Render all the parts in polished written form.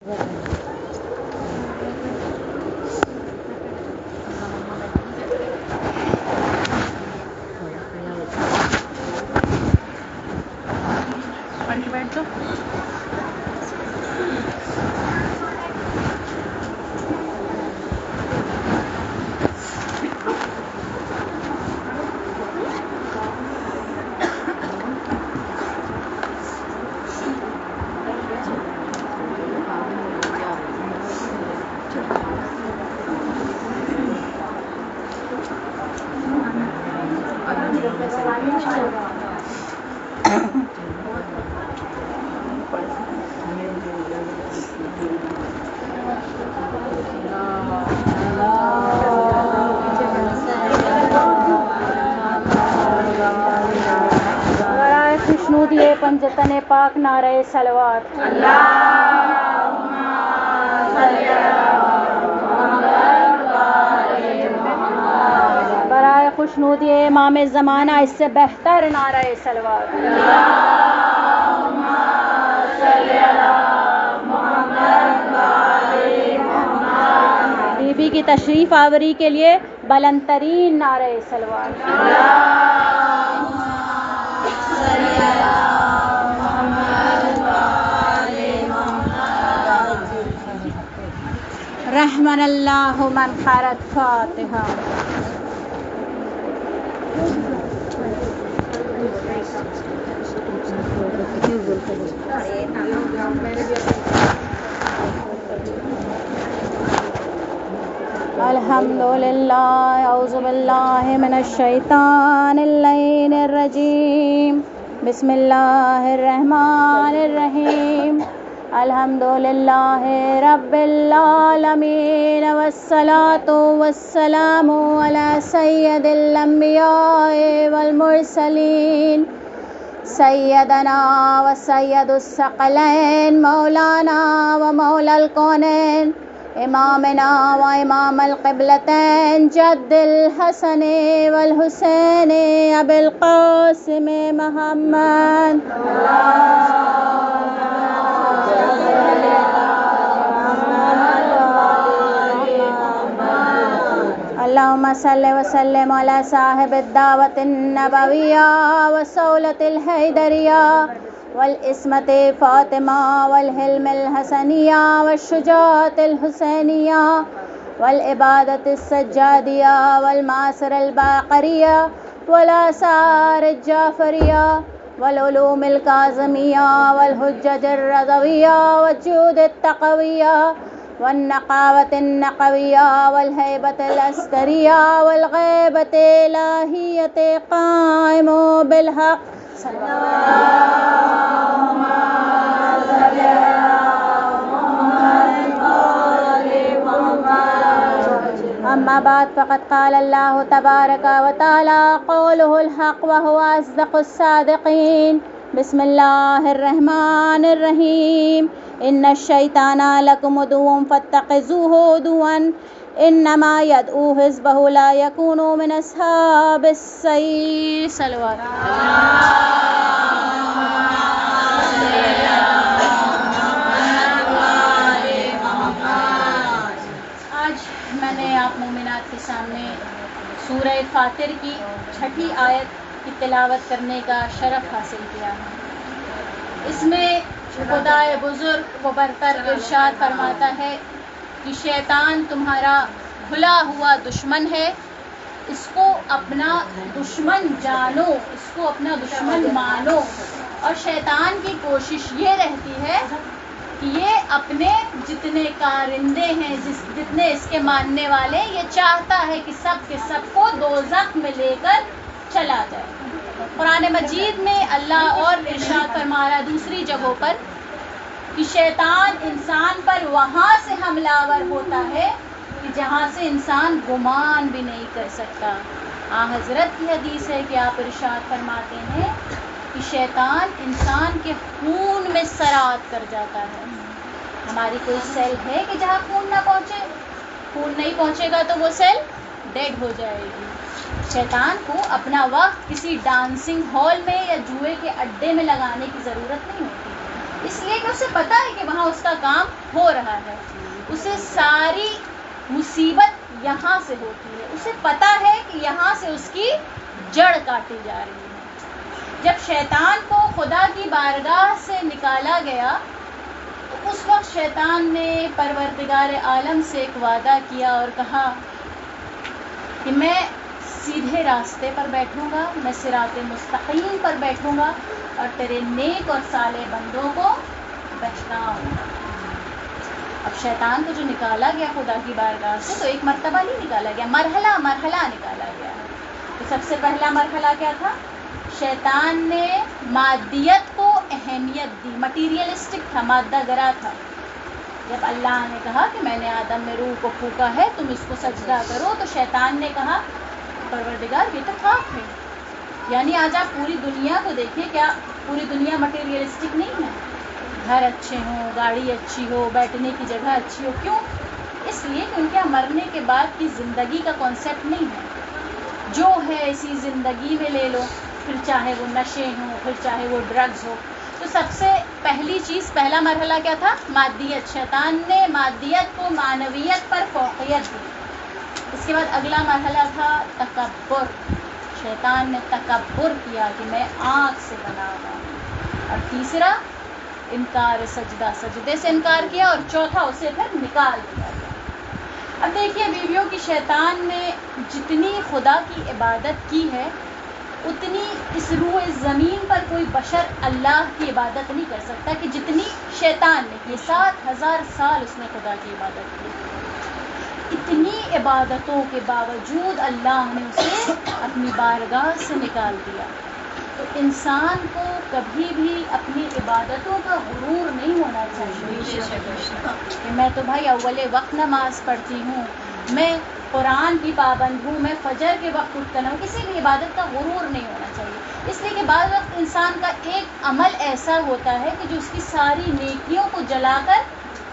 بیٹھ جاؤ. خوشنودی پنجتن پاک نعرہ صلوات. برائے خوشنودی امام زمانہ اس سے بہتر نعرہ صلوات. بی بی کی تشریف آوری کے لیے بلند ترین نعرہ صلوات. رحمن اللہ من خرت فاتحہ. الحمدللہ. اعوذ باللہ من الشیطان اللعین الرجیم. بسم اللہ الرحمن الرحیم. الحمدللہ رب العالمین والصلاة والسلام علی سید الانبیاء والمرسلین سیدنا و سید الثقلین مولانا و مولا الکونین امامنا و امام القبلتین جد الحسن والحسین ابی القاسم محمد. اللہم صلی وسلم علی صاحب الدعوت النبویہ وصولۃ الحیدریہ والعصمت فاطمہ والحلم الحسنیہ والشجاعت الحسینیہ والعبادت السجادیہ والمعاصر الباقریہ والآثار الجعفریہ والعلوم الکاظمیہ والحجج الرضویہ والجود التقویہ والنقاوة النقوية والهيبة الأسكرية والغيبة الإلهية قائم بالحق. اللهم صل على محمد. أما بعد فقد قال الله تبارك وتعالى قوله الحق وهو أصدق الصادقين. بسم الله الرحمن الرحيم. ان الشیطان لکم عدو فاتخذوه عدوا انما يدعو حزبه لا يكونوا من اصحاب السعیر. صلوات. آج میں نے آپ مومنات کے سامنے سورہ فاطر کی 6 آیت کی تلاوت کرنے کا شرف حاصل کیا ہے. اس میں خدائے بزرگ و برتر ارشاد فرماتا ہے کہ شیطان تمہارا کھلا ہوا دشمن ہے، اس کو اپنا دشمن جانو، اس کو اپنا دشمن مانو. اور شیطان کی کوشش یہ رہتی ہے کہ یہ اپنے جتنے کارندے ہیں، جتنے اس کے ماننے والے، یہ چاہتا ہے کہ سب کے سب کو دوزخ میں لے کر چلا جائے. قرآن مجید میں اللہ اور ارشاد فرما رہا دوسری جگہوں پر کہ شیطان انسان پر وہاں سے حملہ آور ہوتا ہے کہ جہاں سے انسان گمان بھی نہیں کر سکتا. حضرت کی حدیث ہے کہ آپ ارشاد فرماتے ہیں کہ شیطان انسان کے خون میں سرات کر جاتا ہے. ہماری کوئی سیل ہے کہ جہاں خون نہ پہنچے؟ خون نہیں پہنچے گا تو وہ سیل ڈیڈ ہو جائے گی. شیطان کو اپنا وقت کسی ڈانسنگ ہال میں یا جوئے کے اڈے میں لگانے کی ضرورت نہیں ہوتی. اس لیے کہ اسے پتا ہے کہ وہاں اس کا کام ہو رہا ہے. اسے ساری مصیبت یہاں سے ہوتی ہے، اسے پتا ہے کہ یہاں سے اس کی جڑ کاٹی جا رہی ہے. جب شیطان کو خدا کی بارگاہ سے نکالا گیا تو اس وقت شیطان نے پروردگار عالم سے ایک وعدہ کیا اور کہا کہ میں سیدھے راستے پر بیٹھوں گا، میں صراط مستقیم پر بیٹھوں گا اور تیرے نیک اور صالح بندوں کو بچاؤں گا. اب شیطان کو جو نکالا گیا خدا کی بارگاہ سے تو ایک مرتبہ نہیں نکالا گیا، مرحلہ مرحلہ نکالا گیا. تو سب سے پہلا مرحلہ کیا تھا؟ شیطان نے مادیت کو اہمیت دی، مٹیریلسٹک تھا، مادہ گرا تھا. جب اللہ نے کہا کہ میں نے آدم میں روح کو پھونکا ہے تم اس کو سجدہ کرو، تو شیطان نے کہا پروردگار یہ تو خاک ہے، یعنی آج آپ پوری دنیا کو دیکھیں، کیا پوری دنیا مٹیریلسٹک نہیں ہے؟ گھر اچھے ہوں، گاڑی اچھی ہو، بیٹھنے کی جگہ اچھی ہو. کیوں؟ اس لیے کہ ان کے مرنے کے بعد کی زندگی کا کانسیپٹ نہیں ہے. جو ہے اسی زندگی میں لے لو، پھر چاہے وہ نشے ہوں، پھر چاہے وہ ڈرگز ہو. تو سب سے پہلی چیز، پہلا مرحلہ کیا تھا؟ مادیت. شیطان نے مادیت کو معنویت پر فوقیت دی. اس کے بعد اگلا مرحلہ تھا تکبر. شیطان نے تکبر کیا کہ میں آنکھ سے بنا ہوا. اور تیسرا انکار سجدہ، سجدے سے انکار کیا. اور چوتھا اسے پھر نکال دیا گیا. اب دیکھیے بیویوں کی شیطان نے جتنی خدا کی عبادت کی ہے اتنی اس روح زمین پر کوئی بشر اللہ کی عبادت نہیں کر سکتا کہ جتنی شیطان نے کی. 7,000 سال اس نے خدا کی عبادت کی. اتنی عبادتوں کے باوجود اللہ نے اسے اپنی بارگاہ سے نکال دیا. تو انسان کو کبھی بھی اپنی عبادتوں کا غرور نہیں ہونا چاہیے کہ میں تو بھائی اول وقت نماز پڑھتی ہوں، میں قرآن کی پابند ہوں، میں فجر کے وقت اٹھ کر ہوں. کسی بھی عبادت کا غرور نہیں ہونا چاہیے. اس لیے کہ بعض وقت انسان کا ایک عمل ایسا ہوتا ہے کہ جو اس کی ساری نیکیوں کو جلا کر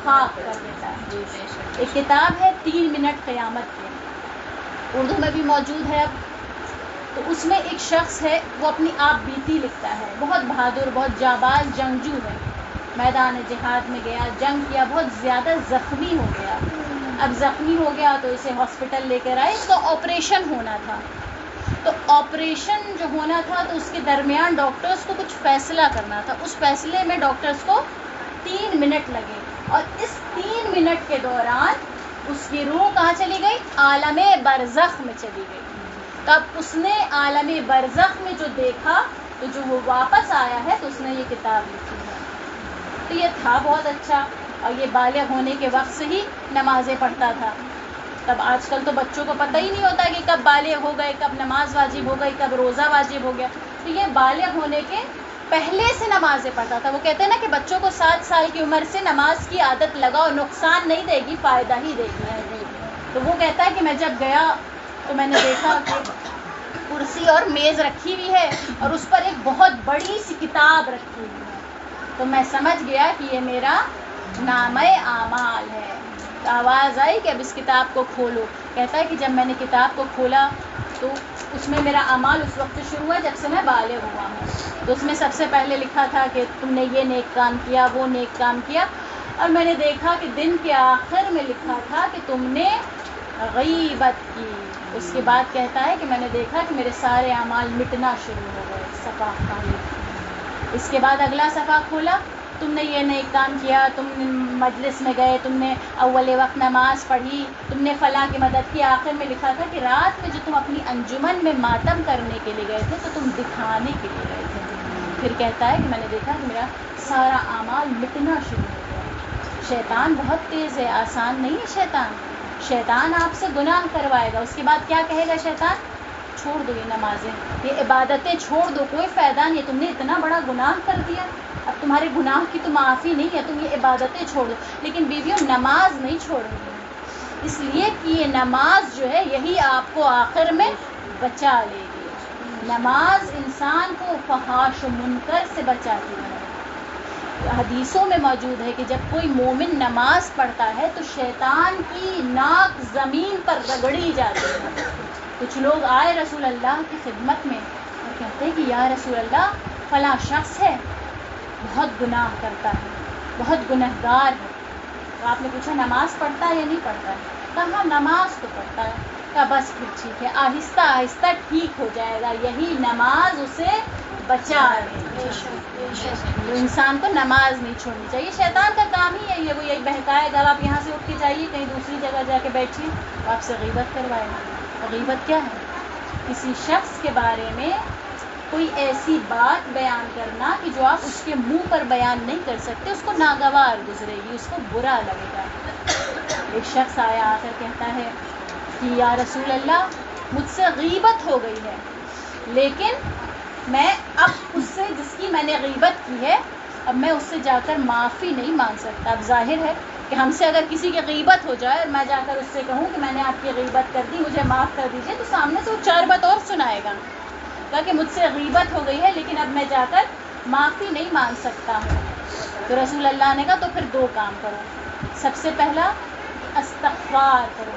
خاک کر دیتا ہے. ایک کتاب ہے 3 منٹ قیامت کی، اردو میں بھی موجود ہے اب. تو اس میں ایک شخص ہے، وہ اپنی آپ بیتی لکھتا ہے. بہت بہادر، بہت جانباز جنگجو ہے. میدان جہاد میں گیا، جنگ کیا، بہت زیادہ زخمی ہو گیا. اب زخمی ہو گیا تو اسے ہاسپٹل لے کر آئے. اس کا آپریشن ہونا تھا. تو آپریشن جو ہونا تھا تو اس کے درمیان ڈاکٹرز کو کچھ فیصلہ کرنا تھا. اس فیصلے میں ڈاکٹرز کو 3 منٹ لگے. اور اس 3 منٹ کے دوران اس کی روح کہاں چلی گئی؟ عالم برزخ میں چلی گئی. تب اس نے عالم برزخ میں جو دیکھا تو جو وہ واپس آیا ہے تو اس نے یہ کتاب لکھی ہے. تو یہ تھا بہت اچھا، اور یہ بالغ ہونے کے وقت سے ہی نمازیں پڑھتا تھا. تب آج کل تو بچوں کو پتہ ہی نہیں ہوتا کہ کب بالغ ہو گئے، کب نماز واجب ہو گئی، کب روزہ واجب ہو گیا. تو یہ بالغ ہونے کے پہلے سے نمازیں پڑھتا تھا. وہ کہتے ہیں نا کہ بچوں کو 7 سال کی عمر سے نماز کی عادت لگاؤ، نقصان نہیں دے گی، فائدہ ہی دے گی. تو وہ کہتا ہے کہ میں جب گیا تو میں نے دیکھا کہ کرسی اور میز رکھی ہوئی ہے اور اس پر ایک بہت بڑی سی کتاب رکھی ہوئی ہے. تو میں سمجھ گیا کہ یہ میرا نامہ اعمال ہے. تو آواز آئی کہ اب اس کتاب کو کھولو. کہتا ہے کہ جب میں نے کتاب کو کھولا تو اس میں میرا اعمال اس وقت سے شروع ہوا جب سے میں بالغ ہوا ہوں. تو اس میں سب سے پہلے لکھا تھا کہ تم نے یہ نیک کام کیا، وہ نیک کام کیا. اور میں نے دیکھا کہ دن کے آخر میں لکھا تھا کہ تم نے غیبت کی. اس کے بعد کہتا ہے کہ میں نے دیکھا کہ میرے سارے اعمال مٹنا شروع ہو گئے، صفحہ خالی. اس کے بعد اگلا صفحہ کھولا، تم نے یہ نیک کام کیا، تم نے مجلس میں گئے، تم نے اول وقت نماز پڑھی، تم نے فلاں کی مدد کی. آخر میں لکھا تھا کہ رات میں جو تم اپنی انجمن میں ماتم کرنے کے لیے گئے تھے تو تم دکھانے کے لیے گئے تھے. پھر کہتا ہے کہ میں نے دیکھا کہ میرا سارا اعمال مٹنا شروع ہو گیا. شیطان بہت تیز ہے، آسان نہیں ہے شیطان. شیطان آپ سے گناہ کروائے گا. اس کے بعد کیا کہے گا شیطان؟ چھوڑ دو یہ نمازیں، یہ عبادتیں چھوڑ دو، کوئی فائدہ نہیں ہے، تم نے اتنا بڑا گناہ کر دیا، اب تمہارے گناہ کی تو معافی نہیں ہے، تم یہ عبادتیں چھوڑ دو. لیکن بیویوں نماز نہیں چھوڑ رہی ہے، اس لیے کہ یہ نماز جو ہے یہی آپ کو آخر میں بچا لے گی. نماز انسان کو فحش و منکر سے بچاتی ہے. حدیثوں میں موجود ہے کہ جب کوئی مومن نماز پڑھتا ہے تو شیطان کی ناک زمین پر رگڑی جاتی ہے. کچھ لوگ آئے رسول اللہ کی خدمت میں اور کہتے ہیں کہ یا رسول اللہ فلاں شخص ہے، بہت گناہ کرتا ہے، بہت گنہگار ہے۔ تو آپ نے پوچھا نماز پڑھتا ہے یا نہیں پڑھتا ہے؟ کہا نماز تو پڑھتا ہے۔ کہا بس پھر ٹھیک ہے، آہستہ آہستہ ٹھیک ہو جائے گا، یہی نماز اسے بچا لے۔ تو انسان کو نماز نہیں چھوڑنی چاہیے، شیطان کا کام ہی یہی ہے، وہ یہی بہکائے گا، آپ یہاں سے اٹھ کے جائیے کہیں دوسری جگہ جا کے بیٹھیے، آپ سے غیبت کروائے گا۔ غیبت کیا ہے؟ کسی شخص کے بارے میں کوئی ایسی بات بیان کرنا کہ جو آپ اس کے منہ پر بیان نہیں کر سکتے، اس کو ناگوار گزرے گی، اس کو برا لگے گا۔ ایک شخص آیا آ کر کہتا ہے کہ یا رسول اللہ مجھ سے غیبت ہو گئی ہے، لیکن میں اب اس سے جس کی میں نے غیبت کی ہے اب میں اس سے جا کر معافی نہیں مانگ سکتا۔ اب ظاہر ہے کہ ہم سے اگر کسی کی غیبت ہو جائے اور میں جا کر اس سے کہوں کہ میں نے آپ کی غیبت کر دی، مجھے معاف کر دیجیے، تو سامنے سے وہ 4 بات اور سنائے گا، کہا کہ مجھ سے غیبت ہو گئی ہے لیکن اب میں جا کر معافی نہیں مانگ سکتا ہوں۔ تو رسول اللہ نے کہا تو پھر 2 کام کرو، سب سے پہلا استغفار کرو،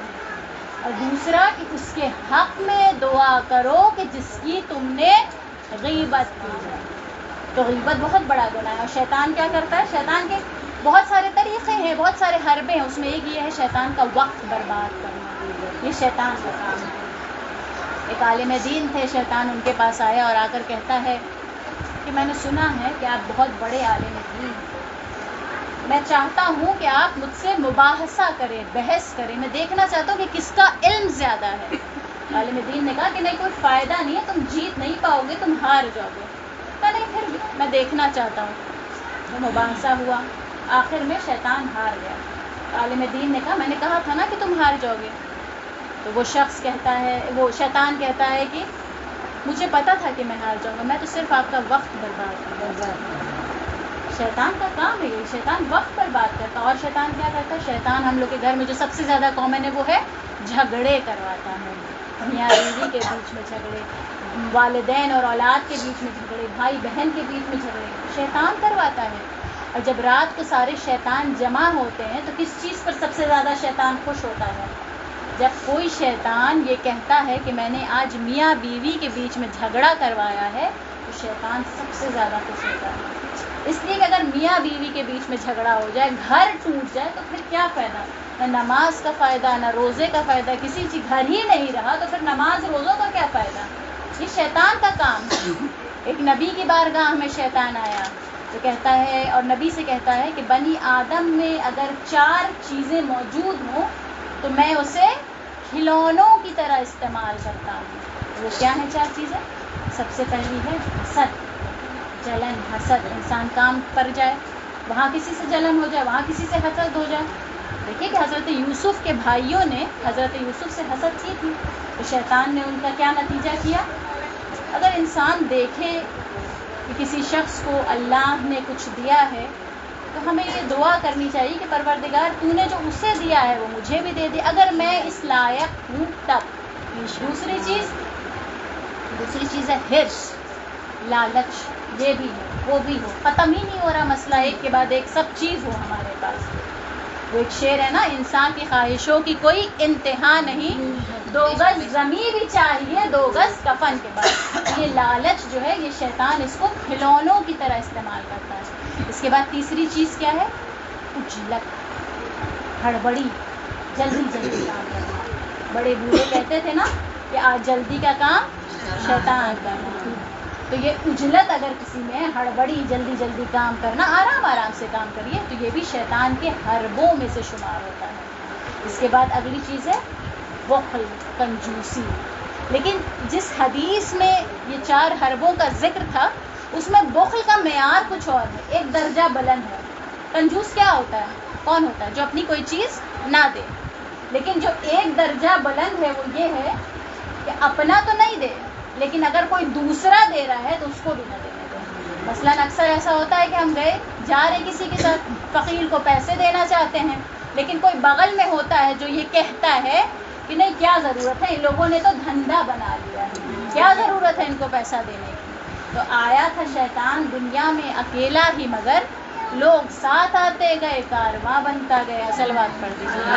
اور دوسرا کہ اس کے حق میں دعا کرو کہ جس کی تم نے غیبت کی ہے۔ تو غیبت بہت بڑا گناہ ہے، اور شیطان کیا کرتا ہے؟ شیطان کے بہت سارے طریقے ہیں، بہت سارے حربے ہیں، اس میں ایک یہ ہے شیطان کا وقت برباد کرنا، یہ شیطان کا کام ہے۔ ایک عالم دین تھے، شیطان ان کے پاس آیا اور آ کر کہتا ہے کہ میں نے سنا ہے کہ آپ بہت بڑے عالم دین ہیں، میں چاہتا ہوں کہ آپ مجھ سے مباحثہ کریں، بحث کریں، میں دیکھنا چاہتا ہوں کہ کس کا علم زیادہ ہے۔ عالم دین نے کہا کہ نہیں، کوئی فائدہ نہیں ہے، تم جیت نہیں پاؤ گے، تم ہار جاؤ گے۔ کہا نہیں پھر بھی میں دیکھنا چاہتا ہوں۔ تو مباحثہ ہوا، آخر میں شیطان ہار گیا۔ عالم دین نے کہا میں نے کہا تھا نا کہ تم ہار جاؤ گے۔ تو وہ شخص کہتا ہے، وہ شیطان کہتا ہے کہ مجھے پتا تھا کہ میں ہار جاؤں گا، میں تو صرف آپ کا وقت برباد کروں۔ شیطان کا کام ہے یہ، شیطان وقت برباد کرتا ہے۔ اور شیطان کیا کرتا ہے؟ شیطان ہم لوگ کے گھر میں جو سب سے زیادہ کامن ہے وہ ہے جھگڑے کرواتا ہے، میاں بیوی کے بیچ میں جھگڑے، والدین اور اولاد کے بیچ میں جھگڑے، بھائی بہن کے بیچ میں جھگڑے، شیطان کرواتا ہے۔ اور جب رات کو سارے شیطان جمع ہوتے ہیں تو کس چیز پر سب سے زیادہ شیطان خوش ہوتا ہے؟ جب کوئی شیطان یہ کہتا ہے کہ میں نے آج میاں بیوی کے بیچ میں جھگڑا کروایا ہے تو شیطان سب سے زیادہ خوش ہوتا ہے۔ اس لیے کہ اگر میاں بیوی کے بیچ میں جھگڑا ہو جائے، گھر ٹوٹ جائے تو پھر کیا فائدہ؟ نہ نماز کا فائدہ، نہ روزے کا فائدہ، کسی چیز گھر ہی نہیں رہا تو پھر نماز روزوں کا کیا فائدہ؟ یہ شیطان کا کام ہے۔ ایک نبی کی بارگاہ میں شیطان آیا تو کہتا ہے، اور نبی سے کہتا ہے کہ بنی آدم میں اگر 4 چیزیں موجود ہوں تو میں اسے کھلونوں کی طرح استعمال کرتا ہوں۔ وہ کیا ہیں 4 چیزیں؟ سب سے پہلی ہے حسد، جلن، حسد، انسان کام پر جائے، وہاں کسی سے جلن ہو جائے، وہاں کسی سے حسد ہو جائے۔ دیکھیے کہ حضرت یوسف کے بھائیوں نے حضرت یوسف سے حسد کی تھی، تو شیطان نے ان کا کیا نتیجہ کیا؟ اگر انسان دیکھے کہ کسی شخص کو اللہ نے کچھ دیا ہے تو ہمیں یہ دعا کرنی چاہیے کہ پروردگار تو نے جو اسے دیا ہے وہ مجھے بھی دے دے، اگر میں اس لائق ہوں تب۔ دوسری چیز ہے ہرس، لالچ، یہ بھی ہے وہ بھی ہو، ختم ہی نہیں ہو رہا مسئلہ، ایک کے بعد ایک سب چیز ہو ہمارے پاس۔ وہ ایک شعر ہے نا، انسان کی خواہشوں کی کوئی انتہا نہیں، 2 گز زمین بھی چاہیے 2 گز کفن کے بعد۔ یہ لالچ جو ہے یہ شیطان اس کو کھلونوں کی طرح استعمال کرتا ہے۔ اس کے بعد تیسری چیز کیا ہے؟ عجلت، ہڑبڑی، جلدی کام کرنا۔ بڑے بوڑھے کہتے تھے نا کہ آج جلدی کا کام شیطان کا کام۔ تو یہ عجلت اگر کسی میں، ہڑبڑی، جلدی کام کرنا، آرام سے کام کریے، تو یہ بھی شیطان کے حربوں میں سے شمار ہوتا ہے۔ اس کے بعد اگلی چیز ہے بخل، کنجوسی۔ لیکن جس حدیث میں یہ 4 حربوں کا ذکر تھا اس میں بخل کا معیار کچھ اور ہے، ایک درجہ بلند ہے۔ کنجوس کیا ہوتا ہے؟ کون ہوتا ہے جو اپنی کوئی چیز نہ دے، لیکن جو ایک درجہ بلند ہے وہ یہ ہے کہ اپنا تو نہیں دے لیکن اگر کوئی دوسرا دے رہا ہے تو اس کو بھی نہ دینے دے۔ مثلاً اکثر ایسا ہوتا ہے کہ ہم جا رہے کسی کے ساتھ، فقیر کو پیسے دینا چاہتے ہیں، لیکن کوئی بغل میں ہوتا ہے جو یہ کہتا ہے کہ نہیں کیا ضرورت ہے، ان لوگوں نے تو دھندا بنا لیا ہے، کیا ضرورت ہے ان کو پیسہ دینے کی۔ تو آیا تھا شیطان دنیا میں اکیلا ہی، مگر لوگ ساتھ آتے گئے، کارواں بنتا گیا۔ صلوات پڑھ دیجیے۔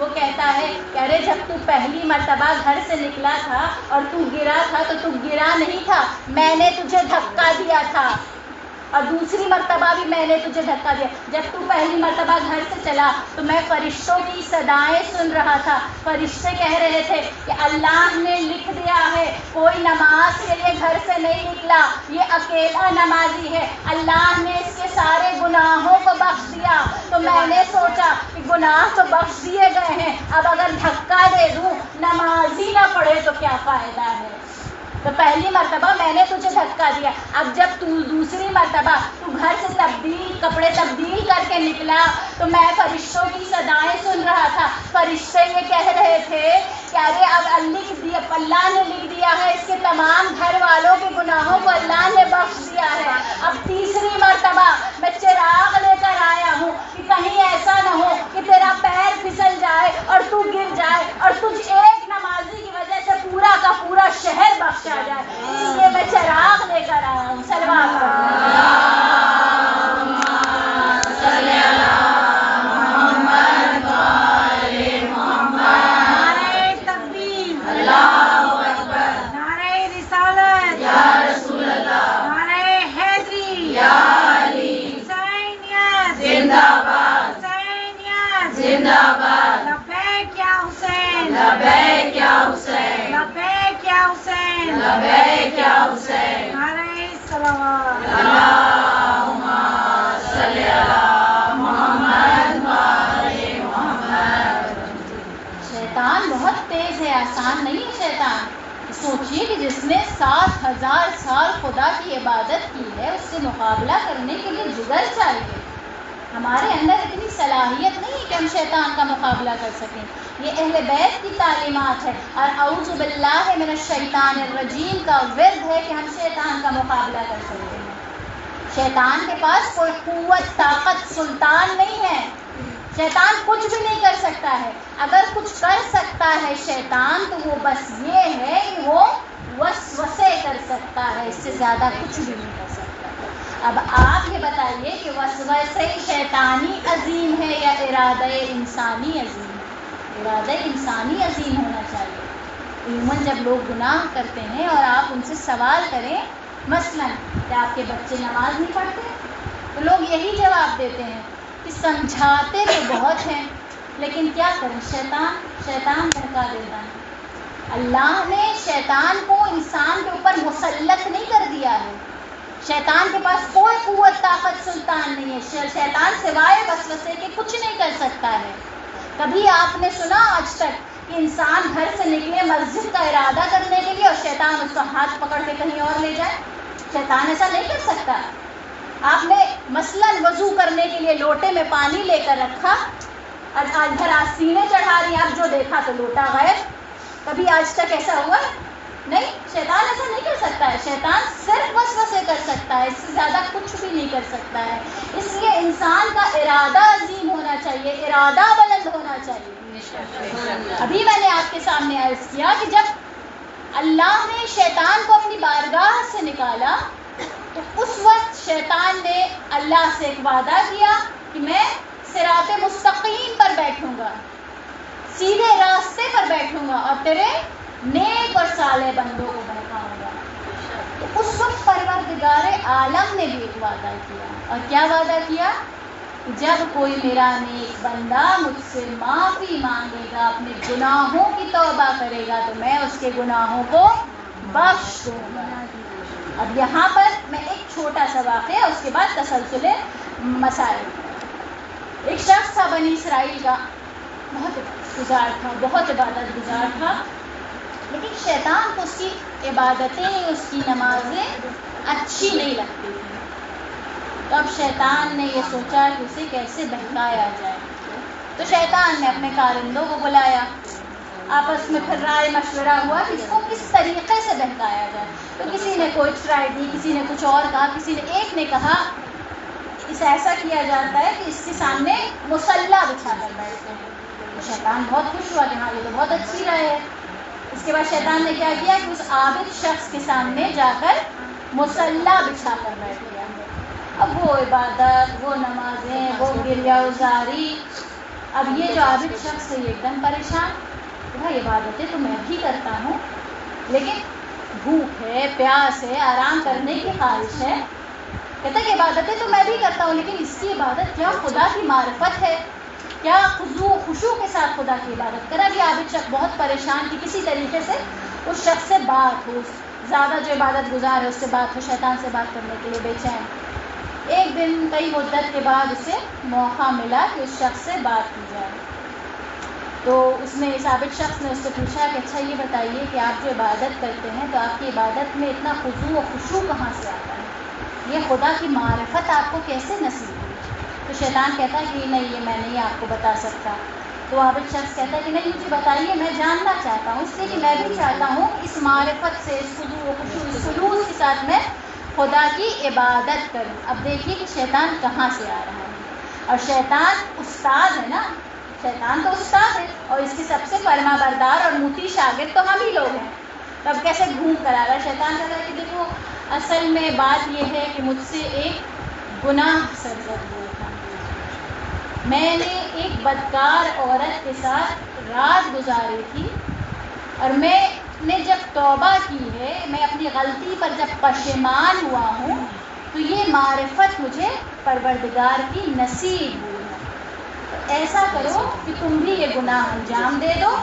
وہ کہتا ہے کہ ارے جب تو پہلی مرتبہ گھر سے نکلا تھا اور تو گرا تھا تو تو گرا نہیں تھا، میں نے تجھے دھکا دیا تھا، اور دوسری مرتبہ بھی میں نے تجھے دھکا دیا۔ جب تو پہلی مرتبہ گھر سے چلا تو میں فرشتوں کی صدائیں سن رہا تھا، فرشتے کہہ رہے تھے کہ اللہ نے لکھ دیا ہے کوئی نماز کے لیے گھر سے نہیں نکلا، یہ اکیلا نمازی ہے، اللہ نے اس کے سارے گناہوں کو بخش دیا۔ تو میں نے سوچا کہ گناہ تو بخش دیے گئے ہیں، اب اگر دھکا دے دوں، نماز ہی نہ پڑھے تو کیا فائدہ ہے۔ تو پہلی مرتبہ میں نے تجھے دھکا دیا، اب جب تو دوسری مرتبہ تو گھر سے کپڑے تبدیل کر کے نکلا تو میں فرشتوں کی صدائیں سن رہا تھا، فرشتے یہ کہہ رہے تھے کہ ارے اب اللہ نے لکھ دیا ہے اس کے تمام گھر والوں کے گناہوں کو اللہ نے بخش دیا ہے۔ اب تیسری مرتبہ میں چراغ لے کر آیا ہوں کہ کہیں ایسا نہ ہو کہ تیرا پیر پھسل جائے اور تو گر جائے اور تجھ ایک نمازی کی وجہ سے پورا کا پورا شہر بخشا جائے، اس لیے میں چراغ لے کر آیا ہوں۔ صلوات شیطان بہت تیز ہے، آسان نہیں ہے شیطان۔ سوچیے کہ جس نے 7,000 سال خدا کی عبادت کی ہے، اس سے مقابلہ کرنے کے لیے جگر چاہیے۔ ہمارے اندر اتنی صلاحیت نہیں ہے کہ ہم شیطان کا مقابلہ کر سکیں۔ یہ اہل بیت کی تعلیمات ہے، اور اعوذ باللہ من الشیطان الرجیم کا ورد ہے کہ ہم شیطان کا مقابلہ کر سکتے ہیں۔ شیطان کے پاس کوئی قوت، طاقت، سلطان نہیں ہے، شیطان کچھ بھی نہیں کر سکتا ہے۔ اگر کچھ کر سکتا ہے شیطان تو وہ بس یہ ہے کہ وہ وسوسے کر سکتا ہے، اس سے زیادہ کچھ بھی نہیں کر سکتا۔ اب آپ یہ بتائیے کہ وسوسے شیطانی عظیم ہے یا ارادہ انسانی عظیم ہے؟ ارادہ انسانی عظیم ہونا چاہیے۔ عموماً جب لوگ گناہ کرتے ہیں اور آپ ان سے سوال کریں، مثلاً کہ آپ کے بچے نماز نہیں پڑھتے، تو لوگ یہی جواب دیتے ہیں کہ سمجھاتے تو بہت ہیں لیکن کیا کریں، شیطان بہکا دیتا ہے۔ اللہ نے شیطان کو انسان کے اوپر مسلط نہیں کر دیا ہے، شیطان کے پاس کوئی قوت، طاقت، سلطان نہیں ہے۔ شیطان سوائے وسوسے کے کچھ نہیں کر سکتا ہے۔ کبھی آپ نے سنا آج تک کہ انسان گھر سے نکلے مسجد کا ارادہ کرنے کے لیے اور شیطان اس کا ہاتھ پکڑ کے کہیں اور لے جائے؟ شیطان ایسا نہیں کر سکتا۔ آپ نے مثلاً وضو کرنے کے لیے لوٹے میں پانی لے کر رکھا اور ادھر سینے چڑھا رہی، آپ جو دیکھا تو لوٹا غائب۔ کبھی آج تک ایسا ہوا ہے؟ نہیں، شیطان ایسا نہیں کر سکتا ہے۔ شیطان صرف وسوسے کر سکتا ہے، اس سے زیادہ کچھ بھی نہیں کر سکتا ہے۔ اس لیے انسان کا ارادہ عظیم ہونا چاہیے، ارادہ بلند ہونا چاہیے۔ ابھی میں نے آپ کے سامنے عرض کیا کہ جب اللہ نے شیطان کو اپنی بارگاہ سے نکالا تو اس وقت شیطان نے اللہ سے ایک وعدہ کیا کہ میں صراط مستقیم پر بیٹھوں گا، سیدھے راستے پر بیٹھوں گا اور تیرے نیک اور صالح بندوں کو بہکاؤں گا۔ تو اس وقت پروردگار عالم نے بھی ایک وعدہ کیا، اور کیا وعدہ کیا؟ جب کوئی میرا نیک بندہ مجھ سے معافی مانگے گا، اپنے گناہوں کی توبہ کرے گا تو میں اس کے گناہوں کو بخش دوں گا۔ اب یہاں پر میں ایک چھوٹا سا واقعہ، اس کے بعد تسلسل مسائل۔ ایک شخص تھا بنی اسرائیل کا، بہت گزار تھا، بہت عبادت گزار تھا، لیکن شیطان کو اس کی عبادتیں، اس کی نمازیں اچھی نہیں لگتی تھیں۔ تو اب شیطان نے یہ سوچا کہ اسے کیسے بہکایا جائے، تو شیطان نے اپنے کارندوں کو بلایا، آپس میں پھر رائے مشورہ ہوا کہ اس کو کس طریقے سے بہکایا جائے۔ تو کسی نے کوئی ٹرائی دی، کسی نے کچھ اور کہا، ایک نے کہا اسے ایسا کیا جاتا ہے کہ اس کے سامنے مصلی بچھا کر بیٹھتے ہیں۔ تو شیطان بہت خوش ہوا کہ ہاں یہ تو بہت اچھی رائے ہے۔ اس کے بعد شیطان نے کیا کیا کہ اس عابد شخص کے سامنے جا کر مصلی بچھا کر بیٹھ گیا۔ اب وہ عبادت، وہ نمازیں، وہ گریہ گزاری اب یہ جو عابد شخص ہے یہ ایک دم پریشان، بھائی عبادتیں تو میں بھی کرتا ہوں، لیکن بھوک ہے، پیاس ہے، آرام کرنے کی خواہش ہے. کہتا ہے کہ عبادتیں تو میں بھی کرتا ہوں، لیکن اس کی عبادت کیا خدا کی معرفت ہے، کیا خشوع کے ساتھ خدا کی عبادت کرا. یہ عابد شخص بہت پریشان کہ کسی طریقے سے اس شخص سے بات ہو، زیادہ جو عبادت گزار ہے اس سے بات ہو، شیطان سے بات کرنے کے لیے بے چین. ایک دن کئی مدت کے بعد اسے موقع ملا کہ اس شخص سے بات کی جائے. تو اس نے اس عابد شخص نے اس سے پوچھا کہ اچھا یہ بتائیے کہ آپ جو عبادت کرتے ہیں تو آپ کی عبادت میں اتنا خضوع و خشوع کہاں سے آتا ہے، یہ خدا کی معرفت آپ کو کیسے نصیب ہوئی؟ تو شیطان کہتا ہے کہ نہیں، یہ میں نہیں آپ کو بتا سکتا. تو عابد شخص کہتا ہے کہ نہیں، مجھے بتائیے، میں جاننا چاہتا ہوں، اس لیے کہ میں بھی چاہتا ہوں اس معرفت سے، اس خضوع و خشوع، اس خلوص کے ساتھ میں خدا کی عبادت کروں. اب دیکھیے کہ شیطان کہاں سے آ رہا ہے، اور شیطان استاد ہے نا، شیطان تو استاد ہے، اور اس کے سب سے فرما بردار اور مطیع شاگرد تو ہم ہی لوگ ہیں. تب کیسے گھوم کر آ رہا ہے؟ شیطان کہتا ہے کہ دیکھو اصل میں بات یہ ہے کہ مجھ سے ایک گناہ سرزد ہوا تھا. میں نے ایک بدکار عورت کے ساتھ رات گزاری تھی، اور میں نے جب توبہ کی ہے، میں اپنی غلطی پر جب پشیمان ہوا ہوں، تو یہ معرفت مجھے پروردگار کی نصیب ہوئی ہے. ایسا کرو کہ تم بھی یہ گناہ انجام دے دو،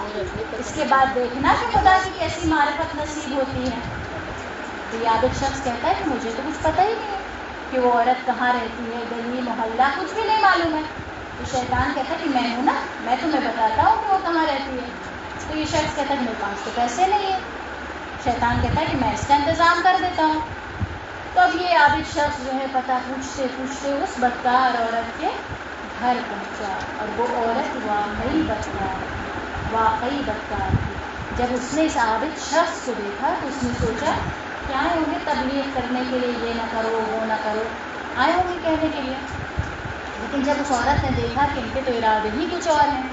اس کے بعد دیکھنا کہ خدا کی کیسی معرفت نصیب ہوتی ہے. تو یہ عابد شخص کہتا ہے کہ مجھے تو کچھ پتہ ہی نہیں ہے کہ وہ عورت کہاں رہتی ہے، گلی محلہ کچھ بھی نہیں معلوم ہے. تو شیطان کہتا ہے کہ میں ہوں نا، میں تمہیں بتاتا ہوں کہ وہ کہاں رہتی ہے. تو یہ شخص کہتا ہے کہ میرے پاس تو پیسے نہیں ہیں. شیطان کہتا ہے کہ میں اس کا انتظام کر دیتا ہوں. تو اب یہ عابد شخص جو ہے پتہ پوچھتے پوچھتے اس بدکار عورت کے گھر پہنچا، اور وہ عورت واقعی بدکار تھی. جب اس نے اس عابد شخص کو دیکھا تو اس نے سوچا کہ آئے ہوں گے تبلیغ کرنے کے لیے، یہ نہ کرو وہ نہ کرو، آئے ہوں گے کہنے کے لیے. لیکن جب اس عورت نے دیکھا کہ ان کے تو ارادے ہی کچھ اور ہیں،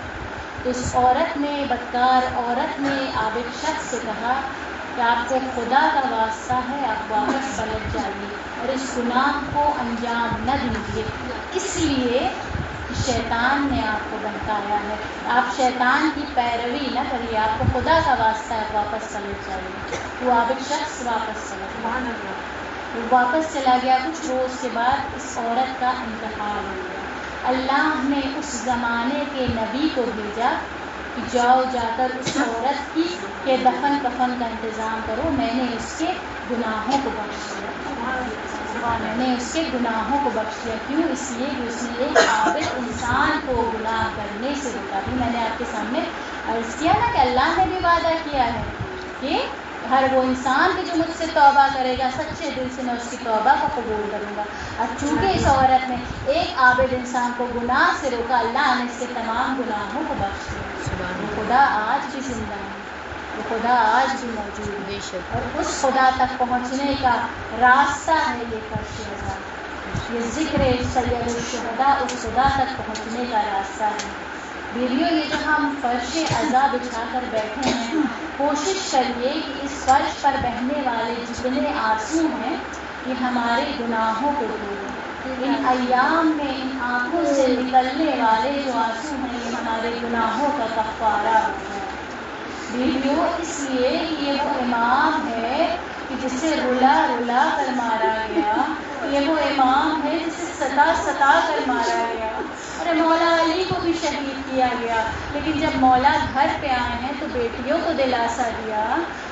تو اس عورت نے، بدکار عورت نے عابد شخص سے کہا کہ آپ کو خدا کا واسطہ ہے، آپ واپس پلٹ جائیے اور اس گناہ کو انجام نہ دیجیے، اس لیے شیطان نے آپ کو بہکایا ہے. آپ شیطان کی پیروی نہ کریے، آپ کو خدا کا واسطہ ہے، واپس پلٹ جائیے. وہ عابد شخص واپس چلا گیا. وہ واپس چلا گیا. کچھ روز کے بعد اس عورت کا انتقال ہو گیا. اللہ نے اس زمانے کے نبی کو بھیجا کہ جاؤ جا کر اس عورت کی کے دفن کفن کا انتظام کرو، میں نے اس کے گناہوں کو بخش دیا. میں نے اس کے گناہوں کو بخش دیا. کیوں؟ اس لیے کہ اس نے ایک عابد انسان کو گناہ کرنے سے روکا. بھی میں نے آپ کے سامنے عرض کیا نا کہ اللہ نے بھی وعدہ کیا ہے کہ ہر وہ انسان کہ جو مجھ سے توبہ کرے گا سچے دل سے، میں اس کی توبہ کو قبول کروں گا. اور چونکہ اس عورت نے ایک عابد انسان کو گناہ سے روکا، اللہ نے اس کے تمام گناہوں کو بخش دیا. وہ خدا آج بھی زندہ ہے، وہ خدا آج بھی موجود ہے، اور اس خدا تک پہنچنے کا راستہ ہے یہ فرش عذاب. یہ ذکر سید الشہداء اس خدا تک پہنچنے کا راستہ ہے. بیویوں، یہ جو ہم فرش عذاب بچھا کر بیٹھے ہیں، کوشش کریے کہ اس فرش پر بہنے والے جتنے آنسو ہیں یہ ہمارے گناہوں کو دھوئیں. ان ایام میں ان آنکھوں سے نکلنے والے جو آنسو ہیں یہ ہمارے گناہوں کا کفارہ ہوتا ہے. بیویوں، اس لیے کہ یہ وہ امام ہے کہ جسے رلا رلا کر مارا گیا، یہ وہ امام ہے جسے ستا ستا کر مارا گیا. ارے مولا علی کو بھی شہید کیا گیا، لیکن جب مولا گھر پہ آئے ہیں تو بیٹیوں کو دلاسا دیا.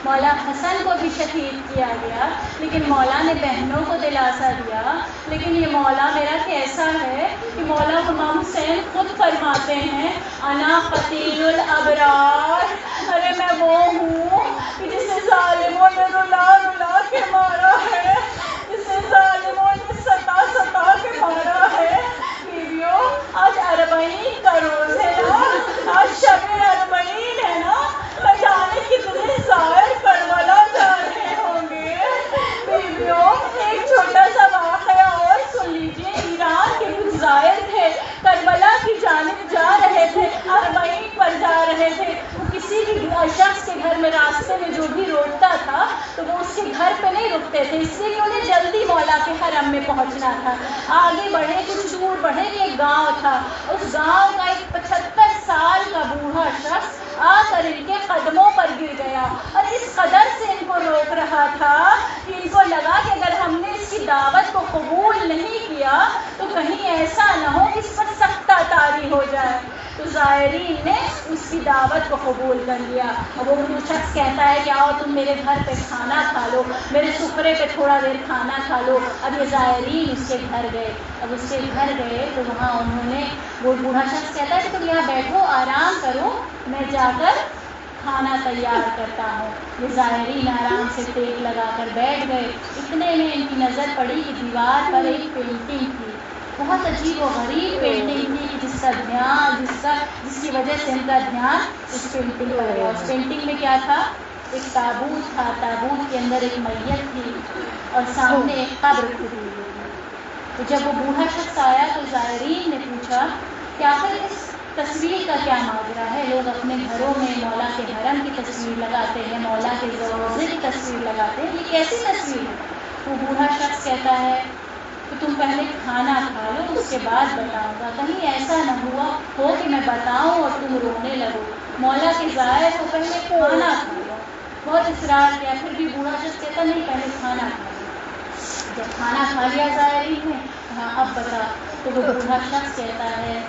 مولا حسن کو بھی شہید کیا گیا، لیکن مولا نے بہنوں کو دلاسا دیا. لیکن یہ مولا میرا کیسا ہے کہ مولا امام حسین خود فرماتے ہیں انا قتیل الابرار. ارے میں وہ ہوں کہ جسے ظالموں نے رلا رلا کے مارا ہے، جسے ظالموں نے ستا ستا کے مارا ہے. بیویوں، آج اربعین کا روز ہے نا، آج شب اربعین ہے نا، میں جانے کتنے زائر کربلا جا رہے ہوں گے. بیویوں، ایک چھوٹا سا واقعہ اور سن لیجیے. ایران کے کچھ زائر تھے، کربلا کی جانب جا رہے تھے، اربعین پر جا رہے تھے. وہ کسی بھی شخص کے گھر میں راستے میں جو بھی روکتا تھا تو وہ اس کے گھر پہ نہیں رکتے تھے، اس لیے کہ انہیں جلدی مولا کے حرم میں پہنچنا تھا۔ آگے بڑھے، کچھ دور بڑھے، ایک گاؤں تھا، اس گاؤں کا ایک 75 سال کا بوڑھا شخص آ کر ان کے قدموں پر گر گیا، اور اس قدر سے ان کو روک رہا تھا کہ ان کو لگا کہ اگر ہم نے اس کی دعوت کو قبول نہیں کیا تو کہیں ایسا نہ ہو کہ اس پر سختہ طاری ہو جائے۔ تو زائرین نے اس کی دعوت کو قبول کر لیا، اور وہ شخص کہتا ہے کہ آؤ تم میرے گھر پہ کھانا کھا لو، میرے سفرے پہ تھوڑا دیر کھانا کھا لو۔ اب یہ زائرین اس کے گھر گئے، اب اس کے گھر گئے تو وہاں انہوں نے، وہ بوڑھا شخص کہتا ہے کہ تم یہاں بیٹھو، آرام کرو، میں جا کر کھانا تیار کرتا ہوں۔ یہ زائرین آرام سے ٹیک لگا کر بیٹھ گئے۔ اتنے میں ان کی نظر پڑی کہ دیوار پر ایک پینٹنگ تھی، بہت عجیب و غریب پینٹنگ تھی کہ جس کی وجہ سے ان کا دھیان اس پینٹنگ پر گیا۔ اس پینٹنگ میں کیا تھا؟ ایک تابوت تھا، تابوت کے اندر ایک میت تھی اور سامنے ایک قبر کھدی ہوئی تھی۔ تو جب وہ بوڑھا شخص آیا تو زائرین نے پوچھا کہ آخر اس تصویر کا کیا ماجرا ہے؟ لوگ اپنے گھروں میں مولا کے حرم کی تصویر لگاتے ہیں، مولا کے روضے کی تصویر لگاتے ہیں، یہ کیسی تصویر ہے؟ وہ بوڑھا شخص کہتا ہے کہ تم پہلے کھانا کھا لو، اس کے بعد بتاؤں گا، کہیں ایسا نہ ہوا ہو کہ میں بتاؤں اور تم رونے لگو، مولا کے زائر کو پہلے کھانا کھا لو۔ بہت اصرار کیا، پھر بھی بوڑھا شخص کہتا نہیں، پہلے کھانا کھا لو۔ جب کھانا کھا لیا زائرین نے، ہاں اب بتا، تو وہ بوڑھا شخص کہتا ہے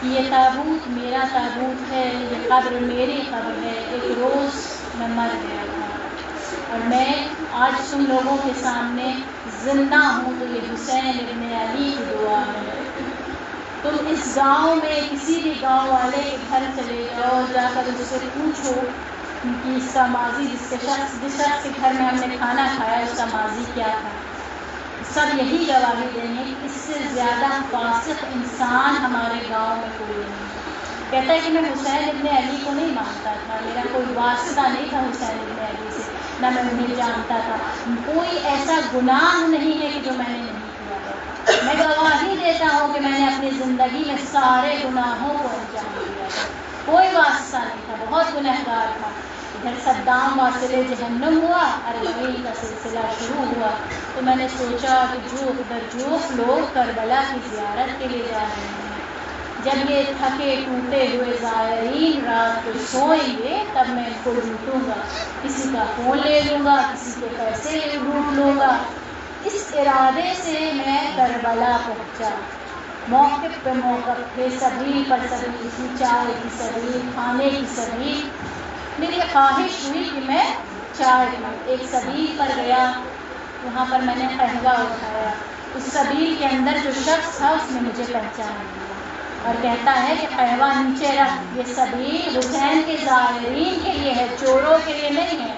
کہ یہ تابوت میرا تابوت ہے، یہ قبر میری قبر ہے، ایک روز میں مر گیا تھا اور میں آج تم لوگوں کے سامنے زندہ ہوں تو یہ حسین ابن علی کی دعا ہے۔ تم اس گاؤں میں کسی بھی گاؤں والے کے گھر چلے جاؤ، جا کر اس سے پوچھو کہ اس کا ماضی، جس شخص کے گھر میں ہم نے کھانا کھایا اس کا ماضی کیا تھا۔ سب یہی گواہی دیں گے کہ اس سے زیادہ فاسق انسان ہمارے گاؤں میں کوئی نہیں۔ کہتا ہے کہ میں حسین ابن علی کو نہیں مانتا تھا، میرا کوئی واسطہ نہیں تھا حسین ابن علی سے، نہ میں انہیں جانتا تھا، کوئی ایسا گناہ نہیں ہے کہ جو میں نے نہیں کیا ہے۔ میں گواہی دیتا ہوں کہ میں نے اپنی زندگی میں سارے گناہوں کو انجام دیا تھا، کوئی واسطہ نہیں تھا، بہت گنہگار تھا۔ ادھر صدام واصل جہنم ہوا، اربعین کا سلسلہ شروع ہوا، تو میں نے سوچا کہ جو لوگ کربلا کی زیارت کے لیے جا رہے ہیں، جب یہ تھکے ٹوٹے ہوئے زائرین رات کو سوئیں گے تب میں ان کو لوٹوں گا، کسی کا فون لے لوں گا، کسی کے پیسے لوٹ لوں گا۔ اس ارادے سے میں کربلا پہنچا۔ موقف پہ موقف تھے، سبیل پر سبیل تھی، چائے کی سبیل، کھانے کی سبیل۔ میری خواہش ہوئی کہ میں چائے پیوں، ایک سبیل پر گیا، وہاں پر میں نے قہوہ اٹھایا، اس سبیل کے اندر جو شخص تھا اس نے مجھے پہچان لیا اور کہتا ہے کہ قہوہ نیچے رکھ، یہ سبیل حسین کے زائرین کے لیے ہے، چوروں کے لیے نہیں ہے۔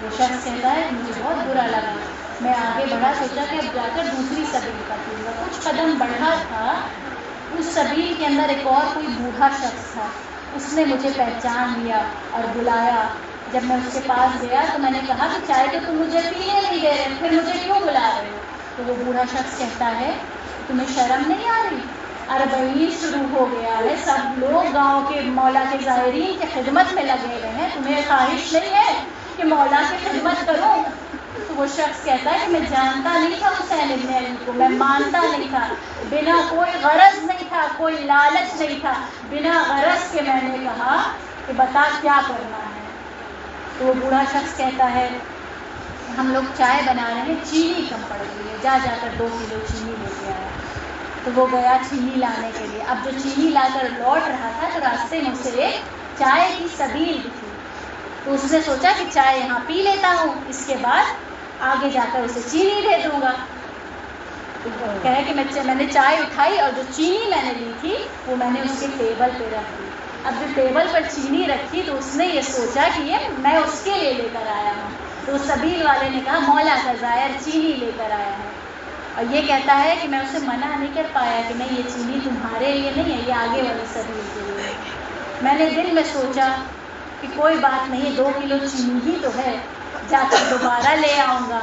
وہ شخص کہتا ہے کہ مجھے بہت برا لگا، میں آگے بڑھا، سوچا کہ اب جا کر دوسری سبیل پر پیوں گا۔ کچھ قدم بڑھا تھا، اس سبیل کے اندر ایک اور کوئی بوڑھا شخص تھا، اس نے مجھے پہچان لیا اور بلایا۔ جب میں اس کے پاس گیا تو میں نے کہا کہ چائے تو تم مجھے پینے نہیں دے رہے، پھر مجھے کیوں بلا رہے ہو؟ تو وہ بوڑھا شخص کہتا ہے تمہیں شرم نہیں آ رہی؟ اربعین شروع ہو گیا ہے، سب لوگ گاؤں کے مولا کے زائرین کی خدمت میں لگے ہوئے ہیں، تمہیں خواہش نہیں ہے کہ مولا کی خدمت کروں؟ تو وہ شخص کہتا ہے کہ میں جانتا نہیں تھا حسین ابن علی کو، میں مانتا نہیں تھا، بنا کوئی غرض نہیں تھا، کوئی لالچ نہیں تھا، بنا غرض کے میں نے کہا کہ بتا کیا کرنا ہے۔ تو وہ بوڑھا شخص کہتا ہے ہم لوگ چائے بنا رہے ہیں، چینی کم پڑ گئی ہے، جا جا کر 2 کلو چینی لے کے آیا۔ تو وہ گیا چینی لانے کے لیے، اب جو چینی لا کر لوٹ رہا تھا تو راستے میں اسے ایک چائے کی سبیل دکھی، تو اس نے سوچا کہ چائے یہاں پی لیتا ہوں، اس کے بعد آگے جا کر اسے چینی دے دوں گا۔ کہے کہ میں نے چائے اٹھائی اور جو چینی میں نے لی تھی وہ میں نے اس کے ٹیبل پہ رکھ دی۔ اب جو ٹیبل پر چینی رکھی تو اس نے یہ سوچا کہ یہ میں اس کے لیے لے کر آیا ہوں، تو سبیل والے نے کہا مولا کا زائر چینی لے کر آیا ہے، اور یہ کہتا ہے کہ میں اسے منع نہیں کر پایا کہ نہیں یہ چینی تمہارے لیے نہیں ہے، یہ آگے والی سبیل کے لیے ہے۔ میں نے دل میں سوچا کہ کوئی بات نہیں، 2 کلو چینی ہی تو ہے، جا کر دوبارہ لے آؤں گا۔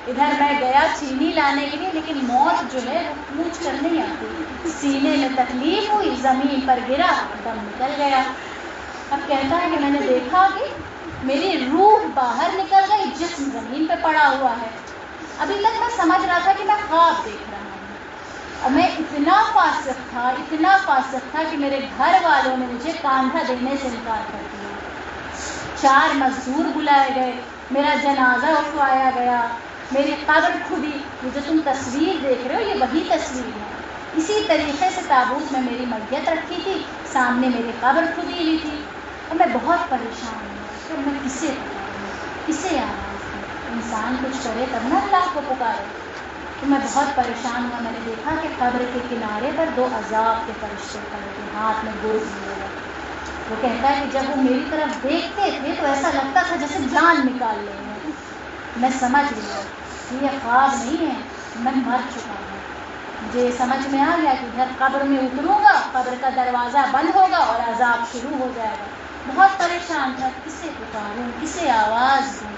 ادھر میں گیا چینی لانے کے لیے، لیکن موت جو ہے وہ پوچھ کر نہیں آتی، سینے میں تکلیف ہوئی، زمین پر گرا، دم نکل گیا۔ اب کہتا ہے کہ میں نے دیکھا کہ میری روح باہر نکل گئی، جسم زمین پہ پڑا ہوا ہے۔ ابھی تک میں سمجھ رہا تھا کہ میں خواب دیکھ رہا ہوں، اور میں اتنا فاسق تھا کہ میرے گھر والوں نے مجھے کاندھا دینے سے انکار کر دیا۔ 4 مزدور بلائے گئے، میرا جنازہ اٹھوایا گیا، میری قبر کھدی۔ یہ جو تم تصویر دیکھ رہے ہو یہ وہی تصویر ہے۔ اسی طریقے سے تابوت میں میری میت رکھی تھی، سامنے میری قبر کھدی ہوئی تھی، اور میں بہت پریشان ہوں کہ میں کسے پکاروں، کسے آواز دوں؟ انسان کچھ کرے تب نہ اللہ کو پکارے۔ تو میں بہت پریشان ہوا۔ میں نے دیکھا کہ قبر کے کنارے پر 2 عذاب کے فرشتے کھڑے تھے، ہاتھ میں گرز لیے ہوئے۔ وہ کہتا ہے کہ جب وہ میری طرف دیکھتے تھے تو ایسا لگتا تھا جیسے جان نکال لیں گے۔ میں سمجھ لیا کہ یہ خواب نہیں ہے، میں مر چکا ہوں۔ مجھے سمجھ میں آ گیا کہ ادھر قبر میں اتروں گا، قبر کا دروازہ بند ہوگا اور عذاب شروع ہو جائے گا۔ بہت پریشان تھا، کسے پکاروں، کسے آواز دوں؟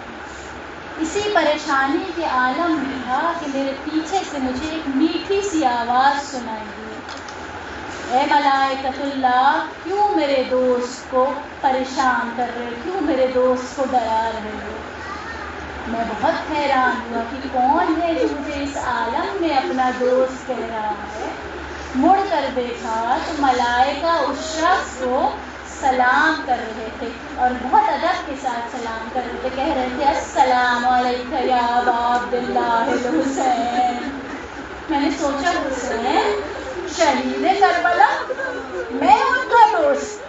اسی پریشانی کے عالم میں تھا کہ میرے پیچھے سے مجھے ایک میٹھی سی آواز سنائی دی، اے ملائکۃ اللہ، کیوں میرے دوست کو پریشان کر رہے، کیوں میرے دوست کو ڈرا رہے ہو؟ میں بہت حیران ہوا کہ کون ہے جو مجھے اس عالم میں اپنا دوست کہہ رہا ہے۔ مڑ کر دیکھا تو ملائکہ اس شخص کو سلام کر رہے تھے، اور بہت ادب کے ساتھ سلام کر رہے تھے، کہہ رہے تھے السلام علیکم یا ابا عبداللہ الحسین۔ میں نے سوچا حسین شہید کربلا، میں ان کا دوست؟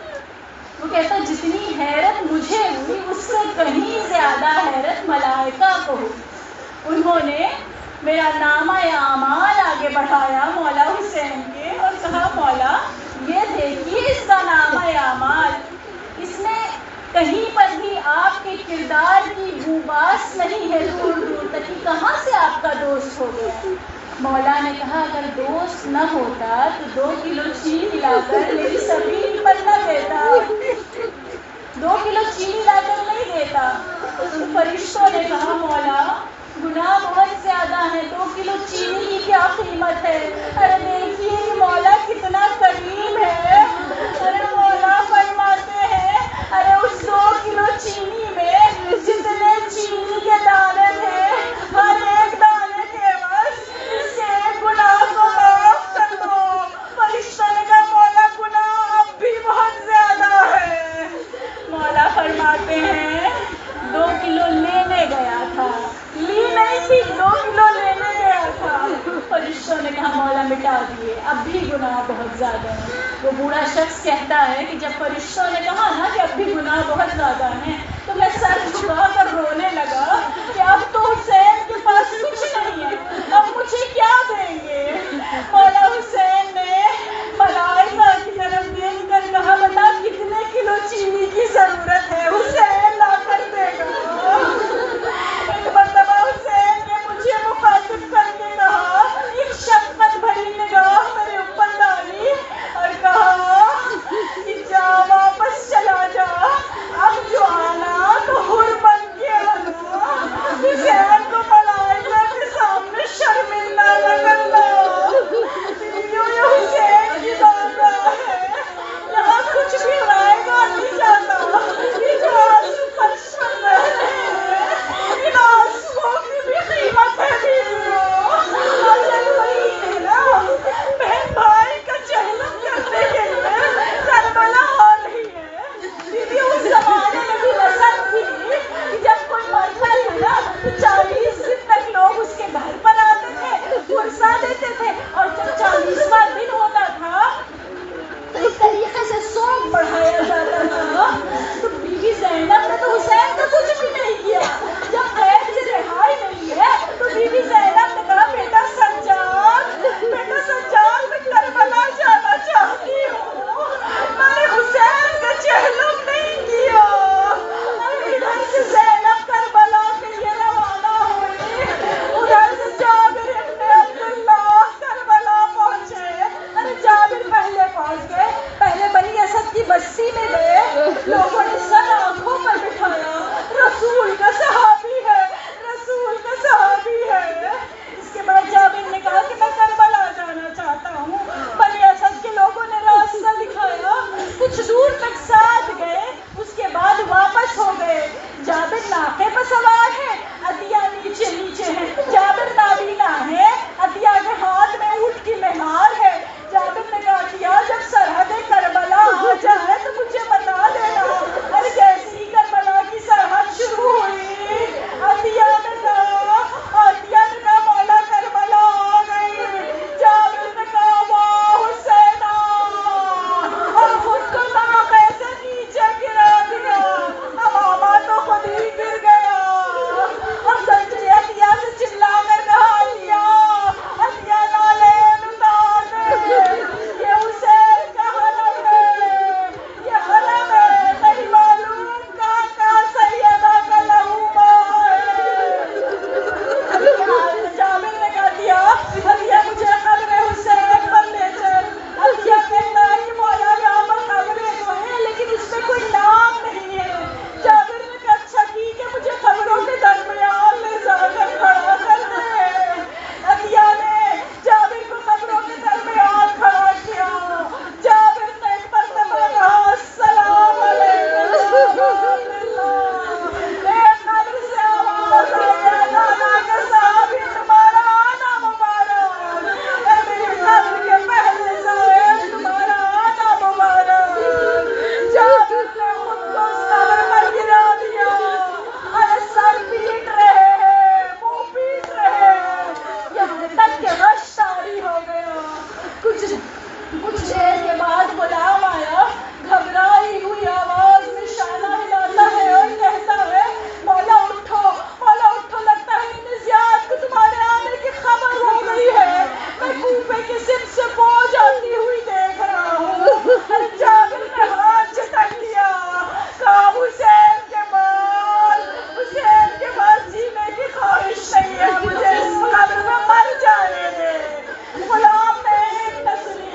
وہ کہتا جتنی حیرت مجھے ہوئی اس سے کہیں زیادہ حیرت ملائکہ کو ہوئی۔ انہوں نے میرا نامہ اعمال آگے بڑھایا مولا حسین کے، اور کہا مولا یہ دیکھیے اس کا نامہ اعمال، اس میں کہیں پر بھی آپ کے کردار کی بوباس نہیں ہے دور دور تک، کہ کہاں سے آپ کا دوست ہو گیا۔ مولا نے کہا اگر دوست نہ ہوتا تو 2 کلو چینی لا کر میری سبیل پر نہ دیتا، 2 کلو چینی لا کر نہیں دیتا۔ تو فرشتوں نے کہا مولا گناہ بہت زیادہ ہے، 2 کلو چینی کی کیا قیمت ہے؟ ارے دیکھیے کہ مولا کتنا کریم ہے۔ ارے مولا فرماتے ہیں ارے اس 2 کلو چینی میں جتنے چینی کے دانے تھے، ہر ایک دانے کے بس اس کے ایک گناہ کو معاف کر دو۔ فرشتوں نے کہا مولا گناہ اب بھی بہت زیادہ ہے۔ مولا فرماتے ہیں 2 کلو لینے گیا تھا، لی نہیں تھی، 2 کلو لینے گیا تھا۔ فرشتوں نے کہا مولا مٹا دیے، اب بھی گناہ بہت زیادہ ہے۔ وہ بوڑھا شخص کہتا ہے کہ جب فرشتوں نے کہا نا کہ اب بھی گناہ بہت زیادہ ہیں تو میں سر جھکا کر رونے لگا کہ اب تو حسین کے پاس کچھ نہیں ہے، اب مجھے کیا دیں گے؟ مولا حسین نے ملائکہ کی طرف دیکھ کر کہا بتا کتنے کلو چینی کی ضرورت ہے؟ حسین لا کر دے گا۔ ایک مرتبہ حسین نے مجھے مخاطب کر کے کہا، ایک شفقت بھری نگاہ میرے اوپر ڈالی اور کہا کہ جا واپس چلا جا، اب جو آنا تو حر بن کے آنا۔ حسین کچھ دیر کے بعد غلام آیا، گھبرائی ہوئی آواز میں شانہ ہلاتا ہے اور کہتا ہے مولا اٹھو، مولا اٹھو، لگتا ہے ابن زیاد کو تمہارے آنے کی خبر ہو گئی ہے، میں کوفے کی سمت سے فوج آتی ہوئی دیکھ رہا ہوں۔ جابر نے ہاتھ جھٹک دیا، کہا حسین کے بعد جینے کی خواہش نہیں ہے، مجھے اس قبر میں مر جانے دے۔ غلام نے ایک تسلی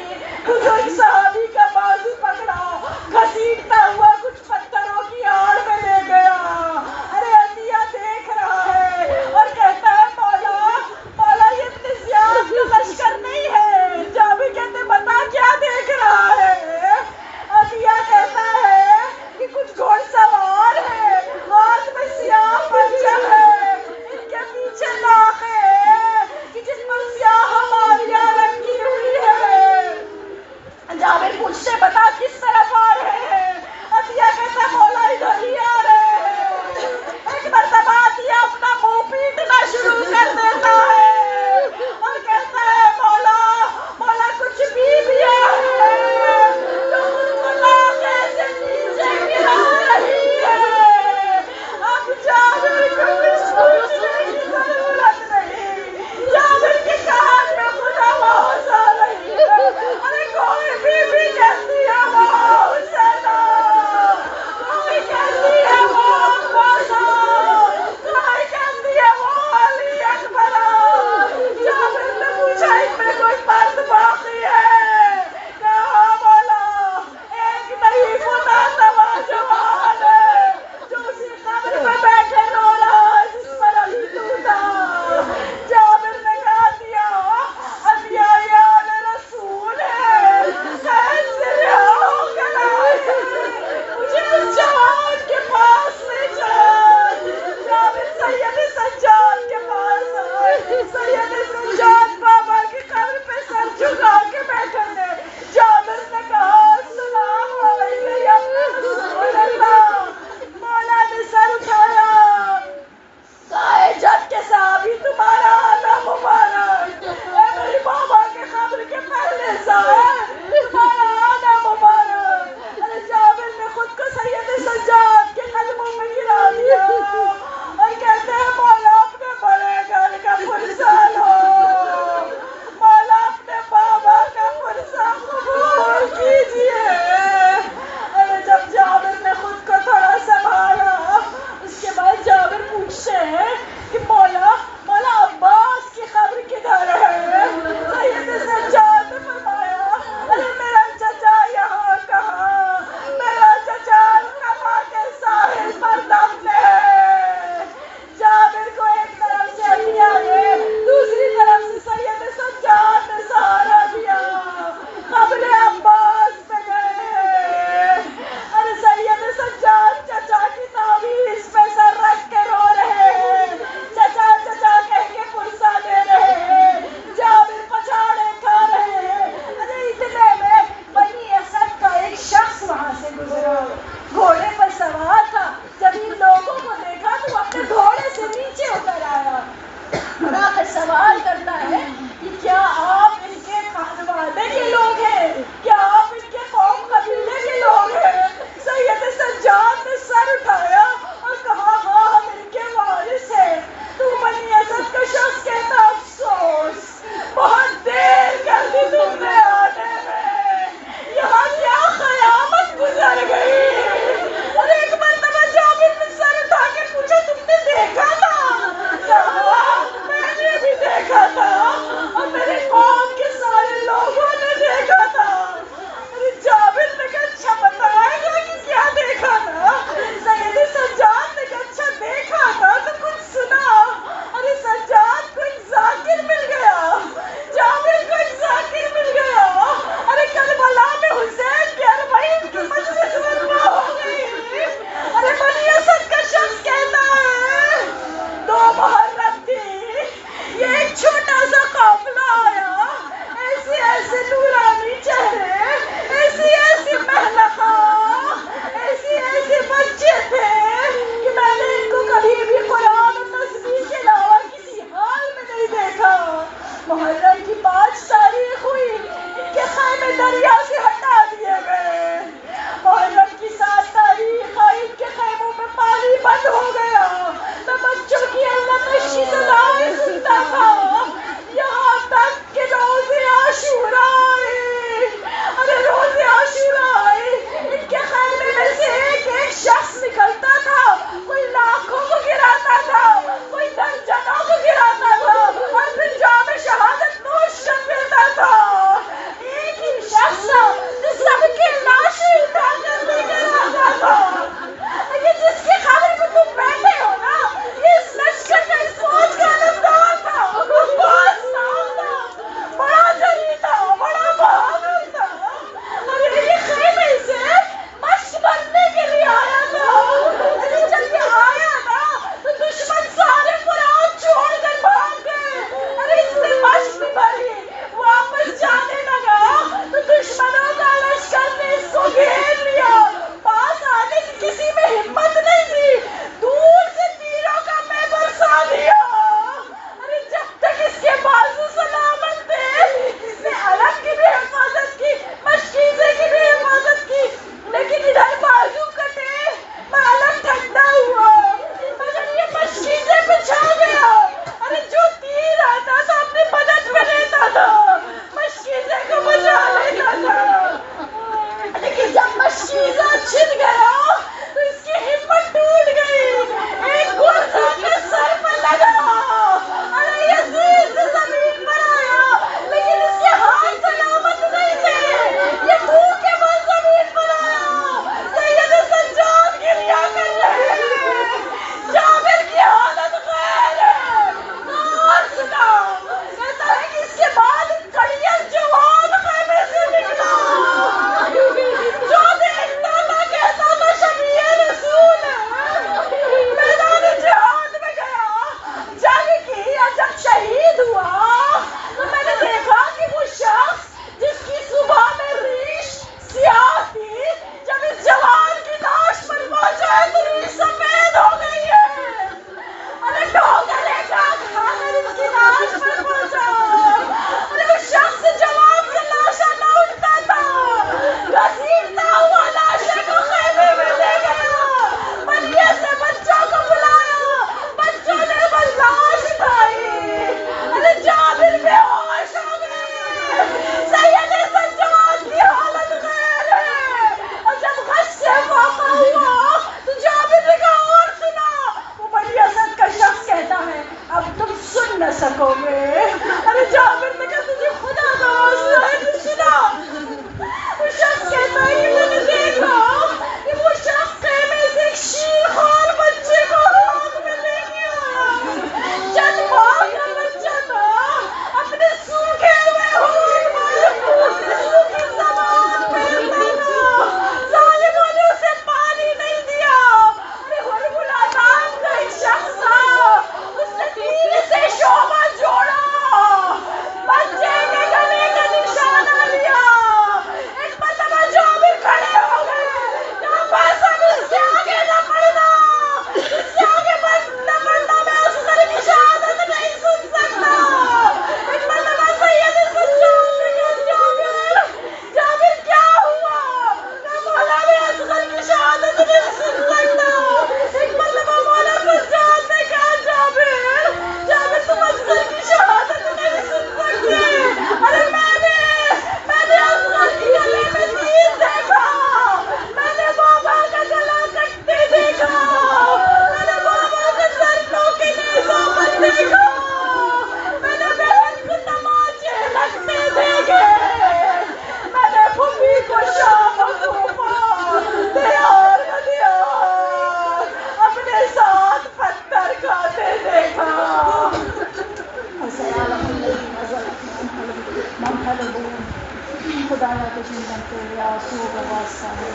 خدایا کے چندن کے آنسو کا واسطہ ہے،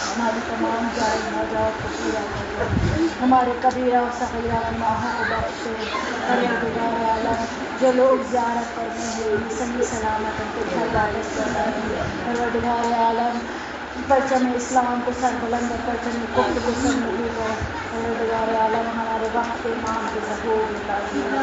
ہماری تمام جائز حاجات کو پورا کر دے، ہمارے کبیرہ و صغیرہ گناہوں کو بخش دے۔ پروردگار عالم جو لوگ زیارت کرنے ہیں صحیح سلامت ان کو گھر واپس کرنا ہے۔ پروردگار عالم پرچم اسلام کو سر بلند اور پرچم کفر کو سر نگو کو پروردگار عالم ہمارے وقت کے امام کے ظہور میں تعظیم